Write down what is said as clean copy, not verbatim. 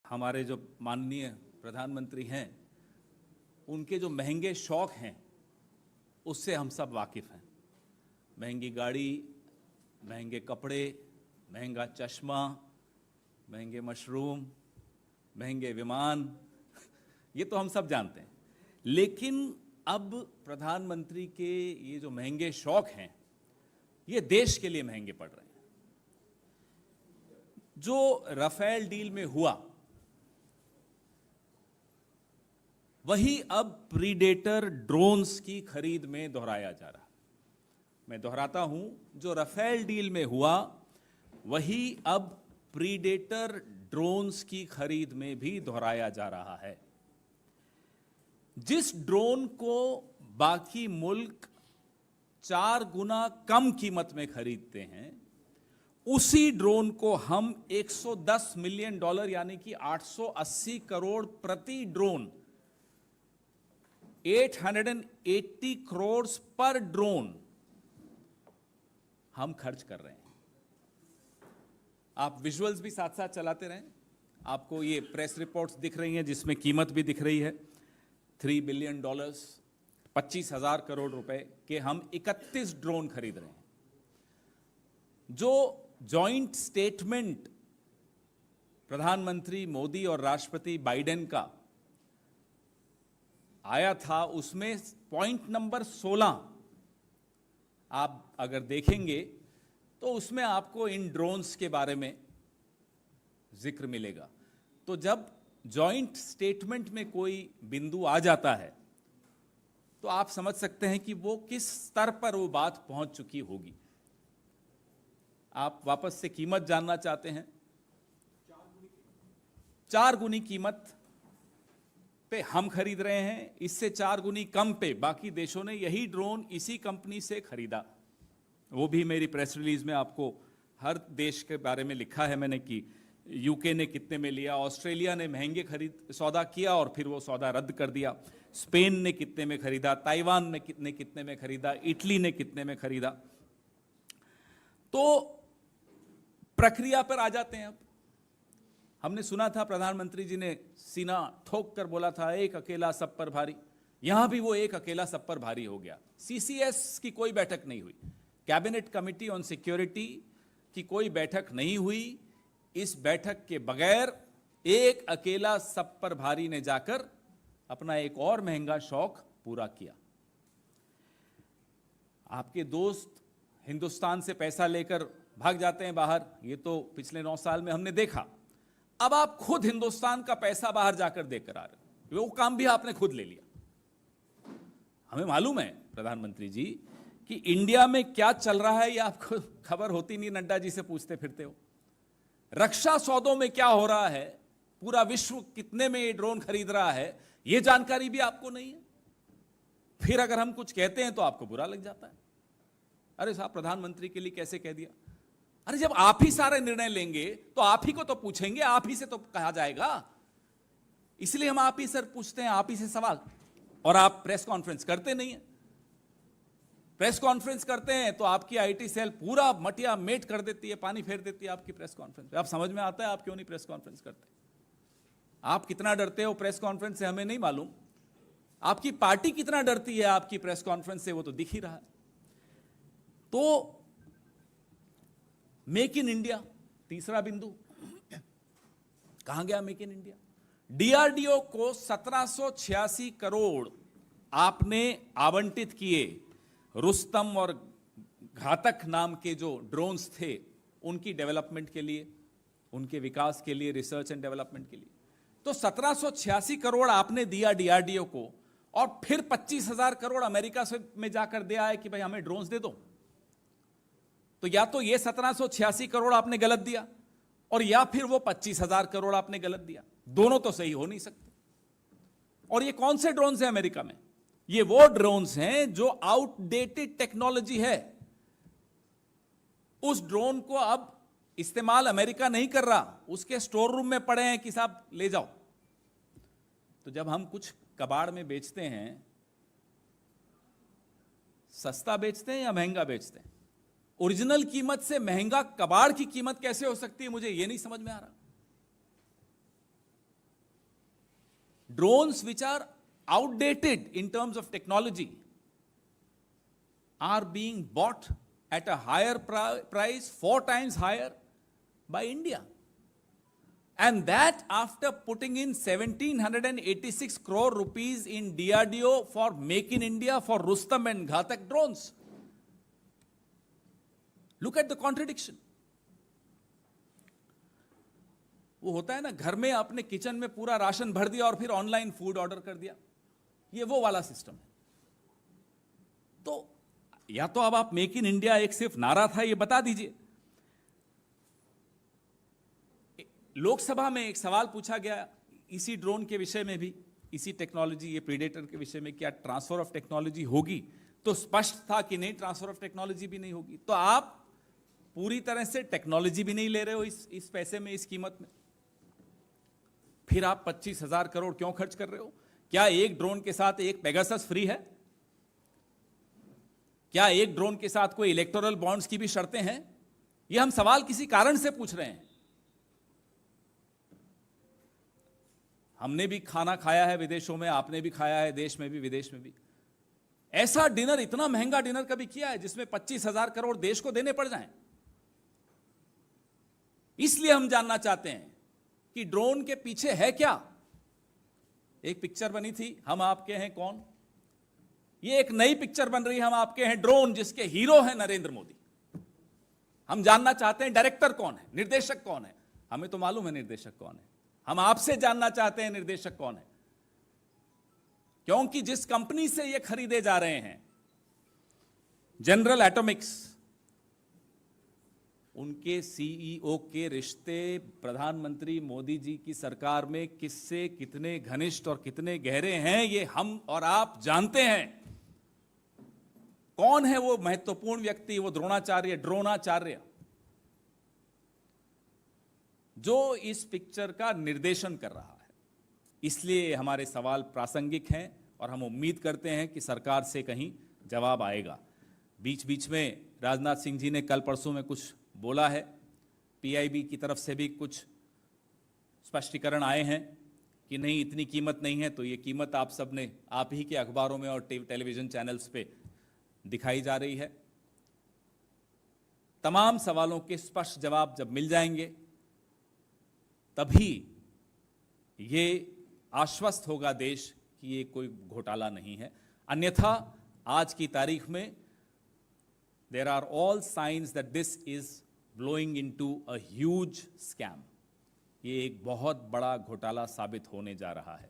हमारे जो माननीय प्रधानमंत्री हैं, उनके जो महंगे शौक हैं उससे हम सब वाकिफ़ हैं। महंगी गाड़ी, महंगे कपड़े, महंगा चश्मा, महंगे मशरूम, महंगे विमान, ये तो हम सब जानते हैं। लेकिन अब प्रधानमंत्री के ये जो महंगे शौक हैं, ये देश के लिए महंगे पड़ रहे हैं। जो राफेल डील में हुआ, वही अब प्रीडेटर ड्रोन्स की खरीद में दोहराया जा रहा है। मैं दोहराता हूं, जो राफेल डील में हुआ, वही अब प्रीडेटर ड्रोन्स की खरीद में भी दोहराया जा रहा है। जिस ड्रोन को बाकी मुल्क 4 गुना कम कीमत में खरीदते हैं, उसी ड्रोन को हम $110 मिलियन यानी कि 880 करोड़ प्रति ड्रोन, 880 करोड़ पर ड्रोन हम खर्च कर रहे हैं। आप विजुअल्स भी साथ साथ चलाते रहें। आपको ये प्रेस रिपोर्ट्स दिख रही हैं जिसमें कीमत भी दिख रही है। $3 बिलियन, 25,000 करोड़ रुपए के हम 31 ड्रोन खरीद रहे हैं। जो जॉइंट स्टेटमेंट प्रधानमंत्री मोदी और राष्ट्रपति बाइडेन का आया था, उसमें पॉइंट नंबर 16 आप अगर देखेंगे तो उसमें आपको इन ड्रोन्स के बारे में जिक्र मिलेगा। तो जब जॉइंट स्टेटमेंट में कोई बिंदु आ जाता है तो आप समझ सकते हैं कि वो किस स्तर पर वो बात पहुंच चुकी होगी। आप वापस से कीमत जानना चाहते हैं? 4 गुनी कीमत पे हम खरीद रहे हैं, इससे 4 गुनी कम पे बाकी देशों ने यही ड्रोन इसी कंपनी से खरीदा। वो भी मेरी प्रेस रिलीज में आपको हर देश के बारे में लिखा है मैंने कि यूके ने कितने में लिया, ऑस्ट्रेलिया ने महंगे सौदा किया और फिर वो सौदा रद्द कर दिया, स्पेन ने कितने में खरीदा, ताइवान ने कितने में खरीदा, इटली ने कितने में खरीदा। तो प्रक्रिया पर आ जाते हैं। अब हमने सुना था प्रधानमंत्री जी ने सीना ठोक कर बोला था, एक अकेला सब पर भारी। यहां भी वो एक अकेला सब पर भारी हो गया। सीसीएस की कोई बैठक नहीं हुई, कैबिनेट कमिटी ऑन सिक्योरिटी की कोई बैठक नहीं हुई। इस बैठक के बगैर एक अकेला सब पर भारी ने जाकर अपना एक और महंगा शौक पूरा किया। आपके दोस्त हिंदुस्तान से पैसा लेकर भाग जाते हैं बाहर, ये तो पिछले 9 साल में हमने देखा। अब आप खुद हिंदुस्तान का पैसा बाहर जाकर देकर आ रहे, वो काम भी आपने खुद ले लिया। हमें मालूम है प्रधानमंत्री जी कि इंडिया में क्या चल रहा है, ये आपको खबर होती नहीं, नड्डा जी से पूछते फिरते हो। रक्षा सौदों में क्या हो रहा है, पूरा विश्व कितने में ये ड्रोन खरीद रहा है, ये जानकारी भी आपको नहीं है। फिर अगर हम कुछ कहते हैं तो आपको बुरा लग जाता है। अरे साहब, प्रधानमंत्री के लिए कैसे कह दिया? अरे जब आप ही सारे निर्णय लेंगे तो आप ही को तो पूछेंगे, आप ही से तो कहा जाएगा। इसलिए हम आप ही से पूछते हैं, आप ही से सवाल। और आप प्रेस कॉन्फ्रेंस करते नहीं है। प्रेस कॉन्फ्रेंस करते हैं तो आपकी आईटी सेल पूरा मटिया मेट कर देती है, पानी फेर देती है आपकी प्रेस कॉन्फ्रेंस। आप समझ में आता है आप क्यों नहीं प्रेस कॉन्फ्रेंस करते। आप कितना डरते हो प्रेस कॉन्फ्रेंस से हमें नहीं मालूम, आपकी पार्टी कितना डरती है आपकी प्रेस कॉन्फ्रेंस से वो तो दिख ही रहा है। तो मेक इन इंडिया, तीसरा बिंदु, कहां गया मेक इन इंडिया? डीआरडीओ को 1786 करोड़ आपने आवंटित किए रुस्तम और घातक नाम के जो ड्रोन्स थे उनकी डेवलपमेंट के लिए, उनके विकास के लिए, रिसर्च एंड डेवलपमेंट के लिए। तो 1786 करोड़ आपने दिया डीआरडीओ को, और फिर 25,000 करोड़ अमेरिका से में जाकर दिया है कि भाई हमें ड्रोन्स दे दो। तो या तो ये 1786 करोड़ आपने गलत दिया, और या फिर वो 25,000 करोड़ आपने गलत दिया। दोनों तो सही हो नहीं सकते। और ये कौन से ड्रोन्स हैं अमेरिका में? ये वो ड्रोन्स हैं जो आउटडेटेड टेक्नोलॉजी है। उस ड्रोन को अब इस्तेमाल अमेरिका नहीं कर रहा, उसके स्टोर रूम में पड़े हैं कि साहब ले जाओ। तो जब हम कुछ कबाड़ में बेचते हैं, सस्ता बेचते हैं या महंगा बेचते हैं? ओरिजिनल कीमत से महंगा कबाड़ की कीमत कैसे हो सकती है, मुझे यह नहीं समझ में आ रहा। drones which are outdated in terms of technology are being bought at a higher price, 4 times higher by India. And that after putting in 1786 crore rupees in DRDO for Make in India for Rustam and Ghatak drones. Look at the contradiction. वो होता है ना, घर में अपने kitchen में पूरा ration भर दिया और फिर ऑनलाइन फूड ऑर्डर कर दिया, ये वो वाला सिस्टम है। तो या तो अब आप मेक इन इंडिया एक सिर्फ नारा था ये बता दीजिए। लोकसभा में एक सवाल पूछा गया इसी ड्रोन के विषय में भी, इसी टेक्नोलॉजी, ये प्रीडेटर के विषय में, क्या ट्रांसफर ऑफ टेक्नोलॉजी होगी? तो स्पष्ट था कि नहीं, ट्रांसफर ऑफ टेक्नोलॉजी भी नहीं होगी। तो आप पूरी तरह से टेक्नोलॉजी भी नहीं ले रहे हो इस पैसे में, इस कीमत में, फिर आप 25,000 करोड़ क्यों खर्च कर रहे हो? क्या एक ड्रोन के साथ एक पेगासस फ्री है? क्या एक ड्रोन के साथ कोई इलेक्टोरल बॉन्ड्स की भी शर्तें हैं? ये हम सवाल किसी कारण से पूछ रहे हैं। हमने भी खाना खाया है विदेशों में, आपने भी खाया है देश में भी विदेश में भी। ऐसा डिनर, इतना महंगा डिनर कभी किया है जिसमें 25,000 करोड़ देश को देने पड़ जाएं? इसलिए हम जानना चाहते हैं कि ड्रोन के पीछे है क्या। एक पिक्चर बनी थी हम आपके हैं कौन, ये एक नई पिक्चर बन रही है हम आपके हैं ड्रोन, जिसके हीरो हैं नरेंद्र मोदी। हम जानना चाहते हैं डायरेक्टर कौन है, निर्देशक कौन है। हमें तो मालूम है निर्देशक कौन है, हम आपसे जानना चाहते हैं निर्देशक कौन है। क्योंकि जिस कंपनी से ये खरीदे जा रहे हैं, जनरल एटॉमिक्स, उनके सीईओ के रिश्ते प्रधानमंत्री मोदी जी की सरकार में किससे कितने घनिष्ठ और कितने गहरे हैं, ये हम और आप जानते हैं। कौन है वो महत्वपूर्ण व्यक्ति, वो ड्रोनाचार्य, जो इस पिक्चर का निर्देशन कर रहा है। इसलिए हमारे सवाल प्रासंगिक हैं और हम उम्मीद करते हैं कि सरकार से कहीं जवाब आएगा। बीच बीच में राजनाथ सिंह जी ने कल परसों में कुछ बोला है, पीआईबी की तरफ से भी कुछ स्पष्टीकरण आए हैं कि नहीं, इतनी कीमत नहीं है। तो ये कीमत आप सब ने, आप ही के अखबारों में और टेलीविजन चैनल्स पे दिखाई जा रही है। तमाम सवालों के स्पष्ट जवाब जब मिल जाएंगे तभी ये आश्वस्त होगा देश कि ये कोई घोटाला नहीं है। अन्यथा आज की तारीख में there are all signs that this is blowing into a huge scam. ये एक बहुत बड़ा घोटाला साबित होने जा रहा है।